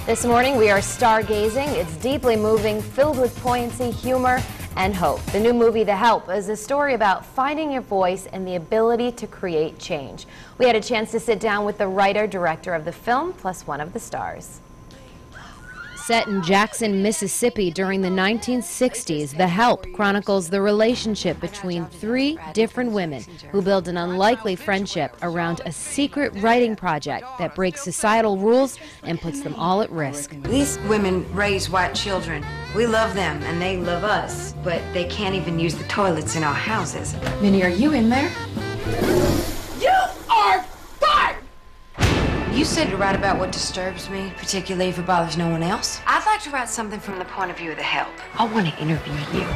This morning we are stargazing. It's deeply moving, filled with poignancy, humor, and hope. The new movie, The Help, is a story about finding your voice and the ability to create change. We had a chance to sit down with the writer-director of the film, plus one of the stars. Set in Jackson, Mississippi during the 1960s, The Help chronicles the relationship between three different women who build an unlikely friendship around a secret writing project that breaks societal rules and puts them all at risk. These women raise white children. We love them and they love us, but they can't even use the toilets in our houses. Minnie, are you in there? You are fired! You said to write about what disturbs me, particularly if it bothers no one else. I'd like to write something from the point of view of the help. I want to interview you.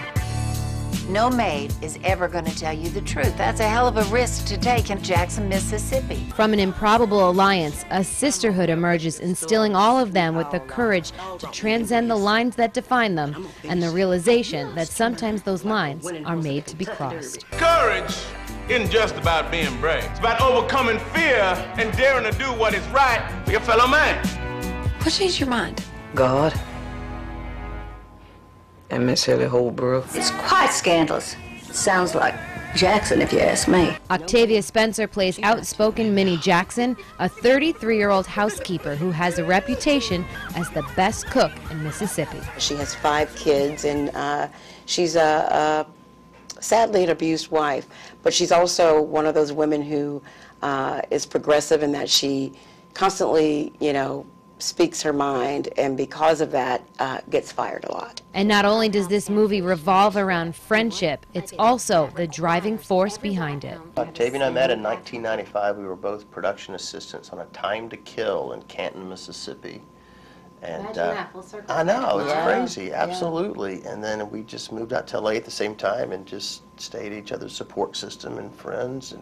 No maid is ever going to tell you the truth. That's a hell of a risk to take in Jackson, Mississippi. From an improbable alliance, a sisterhood emerges, instilling all of them with the courage to transcend the lines that define them and the realization that sometimes those lines are made to be crossed. Courage isn't just about being brave. It's about overcoming fear and daring to do what is right for your fellow man. What changed your mind? God and Miss Ellie Holbrook. It's quite scandalous. Sounds like Jackson, if you ask me. Octavia Spencer plays outspoken Minnie Jackson, a 33-year-old housekeeper who has a reputation as the best cook in Mississippi. She has 5 kids, and she's a sadly an abused wife, but she's also one of those women who is progressive in that she constantly, speaks her mind, and because of that, gets fired a lot. And not only does this movie revolve around friendship, it's also the driving force behind it. Octavia and I met in 1995. We were both production assistants on A Time to Kill in Canton, Mississippi. And Imagine that, full circle. I know, it's crazy, absolutely. And then we just moved out to LA at the same time and just stayed each other's support system and friends.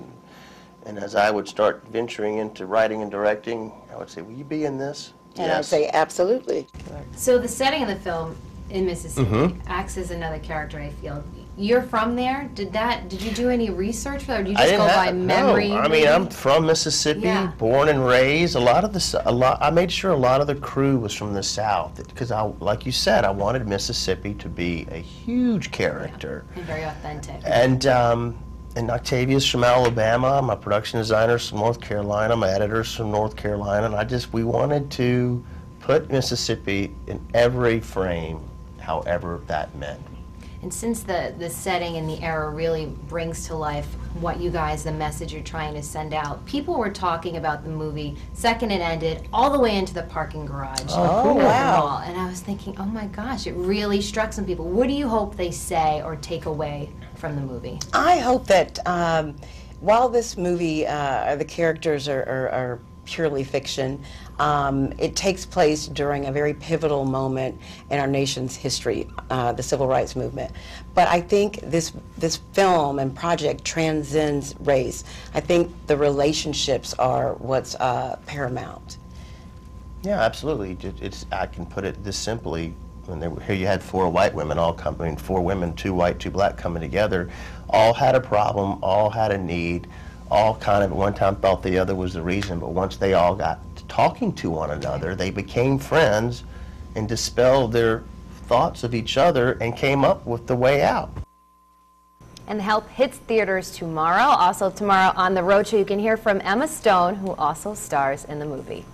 And as I would start venturing into writing and directing, I would say, will you be in this? And yes. I'd say, absolutely. So the setting of the film in Mississippi acts as another character, I feel. You're from there? Did you do any research for that, or do you just go by memory? No, I mean, I'm from Mississippi, born and raised. I made sure a lot of the crew was from the South, because like you said, I wanted Mississippi to be a huge character. And very authentic. And Octavia's from Alabama. My production designer's from North Carolina. My editor's from North Carolina. And we wanted to put Mississippi in every frame, however that meant. And since the setting and the era really brings to life what you guys, the message you're trying to send out, people were talking about the movie second it ended all the way into the parking garage. Oh, wow. And I was thinking, oh my gosh, it really struck some people. What do you hope they say or take away from the movie? I hope that while this movie, the characters are purely fiction, it takes place during a very pivotal moment in our nation's history, the Civil Rights Movement. But I think this film and project transcends race. I think the relationships are what's paramount. Yeah, absolutely. I can put it this simply. Here you had 4 white women all coming, 4 women, 2 white, 2 black coming together, all had a problem, all had a need, all kind of at one time thought the other was the reason, but once they all got to talking to one another, they became friends and dispelled their thoughts of each other and came up with the way out. And The Help hits theaters tomorrow. Also tomorrow on The Road Show, you can hear from Emma Stone, who also stars in the movie.